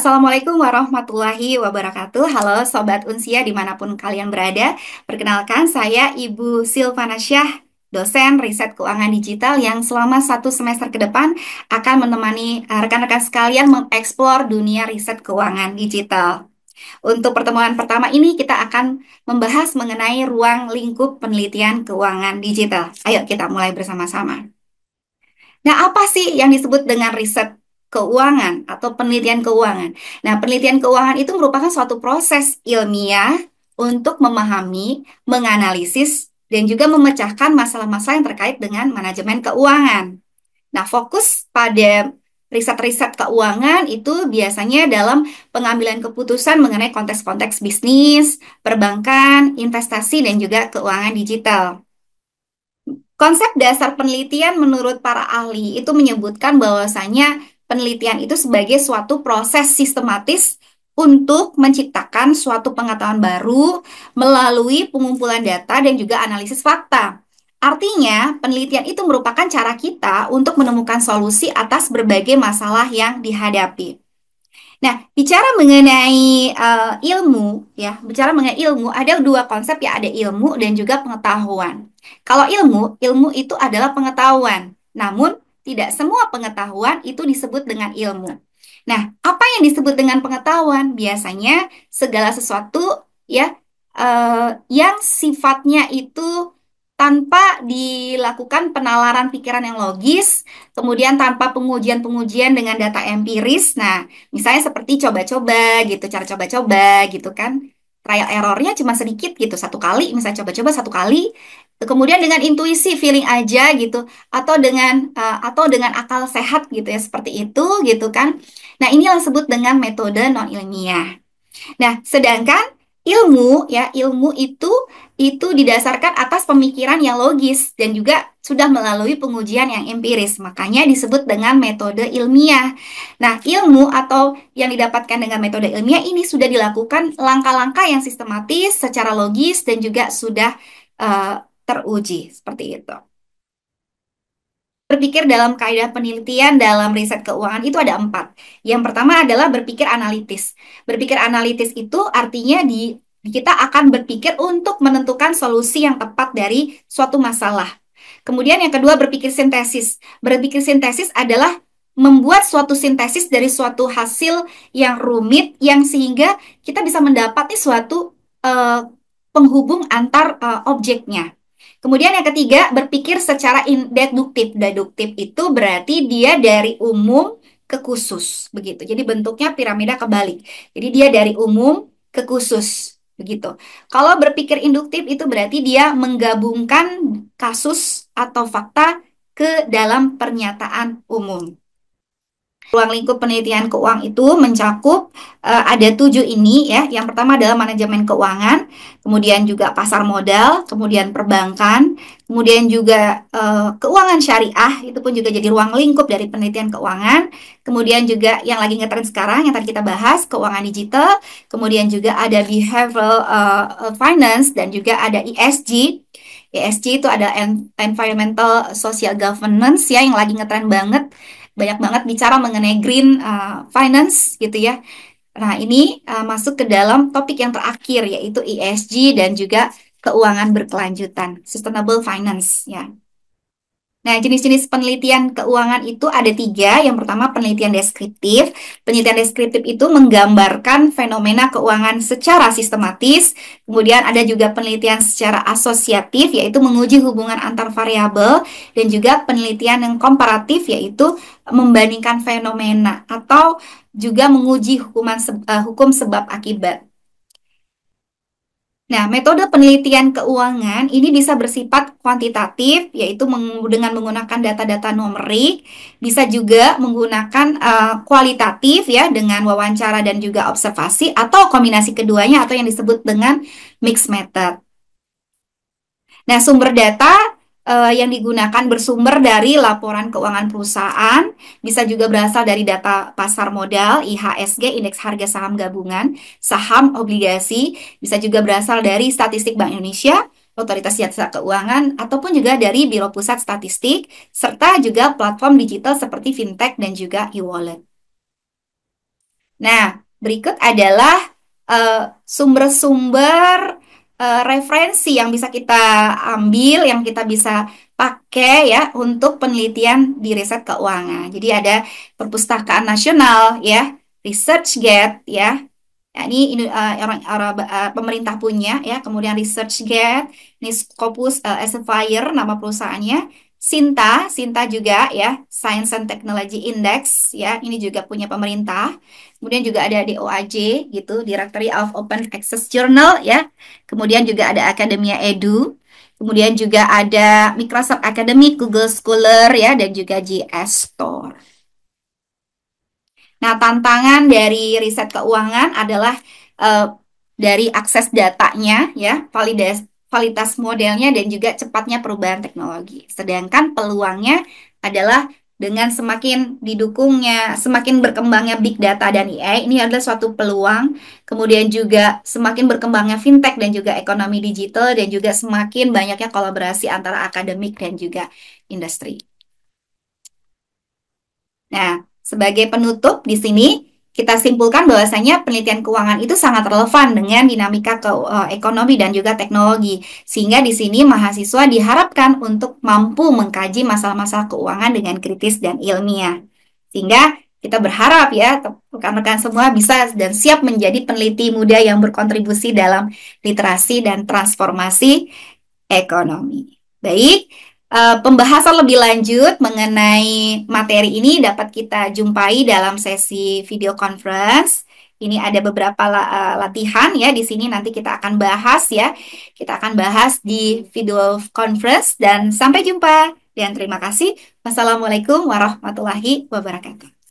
Assalamualaikum warahmatullahi wabarakatuh. Halo Sobat Unsia dimanapun kalian berada. Perkenalkan saya Ibu Silvana Syah, dosen riset keuangan digital yang selama 1 semester ke depan akan menemani rekan-rekan sekalian mengeksplor dunia riset keuangan digital. Untuk pertemuan pertama ini kita akan membahas mengenai ruang lingkup penelitian keuangan digital. Ayo kita mulai bersama-sama. Nah, apa sih yang disebut dengan riset keuangan atau penelitian keuangan? Nah, penelitian keuangan itu merupakan suatu proses ilmiah untuk memahami, menganalisis, dan juga memecahkan masalah-masalah yang terkait dengan manajemen keuangan. Nah, fokus pada riset-riset keuangan itu biasanya dalam pengambilan keputusan mengenai konteks-konteks bisnis, perbankan, investasi, dan juga keuangan digital. Konsep dasar penelitian menurut para ahli itu menyebutkan bahwasanya penelitian itu sebagai suatu proses sistematis untuk menciptakan suatu pengetahuan baru melalui pengumpulan data dan juga analisis fakta. Artinya, penelitian itu merupakan cara kita untuk menemukan solusi atas berbagai masalah yang dihadapi. Nah, bicara mengenai ilmu, ya, bicara mengenai ilmu, ada dua konsep ya, ada ilmu dan juga pengetahuan. Kalau ilmu, ilmu itu adalah pengetahuan. Namun, tidak semua pengetahuan itu disebut dengan ilmu. Nah, apa yang disebut dengan pengetahuan? Biasanya segala sesuatu ya yang sifatnya itu tanpa dilakukan penalaran pikiran yang logis, kemudian tanpa pengujian-pengujian dengan data empiris. Nah, misalnya seperti coba-coba gitu, cara coba-coba gitu kan. Trial errornya cuma sedikit gitu, 1 kali, misalnya coba-coba 1 kali. Kemudian dengan intuisi, feeling aja gitu, atau dengan akal sehat gitu ya, seperti itu gitu kan. Nah, ini yang disebut dengan metode non ilmiah. Nah, sedangkan ilmu ya, ilmu itu didasarkan atas pemikiran yang logis dan juga sudah melalui pengujian yang empiris. Makanya disebut dengan metode ilmiah. Nah, ilmu atau yang didapatkan dengan metode ilmiah ini sudah dilakukan langkah-langkah yang sistematis, secara logis dan juga sudah teruji seperti itu. Berpikir dalam kaidah penelitian dalam riset keuangan itu ada 4. Yang pertama adalah berpikir analitis. Berpikir analitis itu artinya kita akan berpikir untuk menentukan solusi yang tepat dari suatu masalah. Kemudian yang kedua berpikir sintesis. Berpikir sintesis adalah membuat suatu sintesis dari suatu hasil yang rumit yang sehingga kita bisa mendapati suatu penghubung antar objeknya. Kemudian yang ketiga, berpikir secara deduktif. Deduktif itu berarti dia dari umum ke khusus, begitu. Jadi bentuknya piramida kebalik. Jadi dia dari umum ke khusus, begitu. Kalau berpikir induktif itu berarti dia menggabungkan kasus atau fakta ke dalam pernyataan umum. Ruang lingkup penelitian keuangan itu mencakup ada 7 ini ya. Yang pertama adalah manajemen keuangan, kemudian juga pasar modal, kemudian perbankan, kemudian juga keuangan syariah, itu pun juga jadi ruang lingkup dari penelitian keuangan. Kemudian juga yang lagi ngetren sekarang yang tadi kita bahas, keuangan digital, kemudian juga ada behavioral finance dan juga ada ESG. ESG itu ada environmental social governance ya yang lagi ngetren banget, banyak banget bicara mengenai green finance gitu ya. Nah, ini masuk ke dalam topik yang terakhir yaitu ESG dan juga keuangan berkelanjutan, sustainable finance ya. Nah, jenis-jenis penelitian keuangan itu ada 3. Yang pertama penelitian deskriptif. Penelitian deskriptif itu menggambarkan fenomena keuangan secara sistematis. Kemudian ada juga penelitian secara asosiatif, yaitu menguji hubungan antar variabel. Dan juga penelitian yang komparatif, yaitu membandingkan fenomena atau juga menguji hukum sebab akibat. Nah, metode penelitian keuangan ini bisa bersifat kuantitatif, yaitu dengan menggunakan data-data numerik, bisa juga menggunakan kualitatif ya, dengan wawancara dan juga observasi, atau kombinasi keduanya atau yang disebut dengan mixed method. Nah, sumber data yang digunakan bersumber dari laporan keuangan perusahaan, bisa juga berasal dari data pasar modal, IHSG, Indeks Harga Saham Gabungan, saham, obligasi, bisa juga berasal dari statistik Bank Indonesia, Otoritas Jasa Keuangan, ataupun juga dari Biro Pusat Statistik, serta juga platform digital seperti fintech dan juga e-wallet. Nah, berikut adalah sumber-sumber referensi yang bisa kita ambil, yang kita bisa pakai ya untuk penelitian di riset keuangan. Jadi ada Perpustakaan Nasional ya, ResearchGate ya. Ya, ini pemerintah punya ya, kemudian ResearchGate, ini Scopus Elsevier nama perusahaannya, Sinta juga ya, Science and Technology Index ya, ini juga punya pemerintah. Kemudian juga ada DOAJ gitu, Directory of Open Access Journal ya. Kemudian juga ada Academia Edu. Kemudian juga ada Microsoft Academic, Google Scholar ya, dan juga GS Store. Nah, tantangan dari riset keuangan adalah eh, dari akses datanya, ya, validitas modelnya, dan juga cepatnya perubahan teknologi. Sedangkan peluangnya adalah dengan semakin didukungnya, semakin berkembangnya big data dan AI, ini adalah suatu peluang. Kemudian juga semakin berkembangnya fintech dan juga ekonomi digital, dan juga semakin banyaknya kolaborasi antara akademik dan juga industri. Nah, sebagai penutup di sini kita simpulkan bahwasanya penelitian keuangan itu sangat relevan dengan dinamika ekonomi dan juga teknologi. Sehingga di sini mahasiswa diharapkan untuk mampu mengkaji masalah-masalah keuangan dengan kritis dan ilmiah. Sehingga kita berharap ya rekan-rekan semua bisa dan siap menjadi peneliti muda yang berkontribusi dalam literasi dan transformasi ekonomi. Baik, pembahasan lebih lanjut mengenai materi ini dapat kita jumpai dalam sesi video conference. Ini ada beberapa latihan ya di sini nanti kita akan bahas ya. Kita akan bahas di video conference dan sampai jumpa dan terima kasih. Wassalamualaikum warahmatullahi wabarakatuh.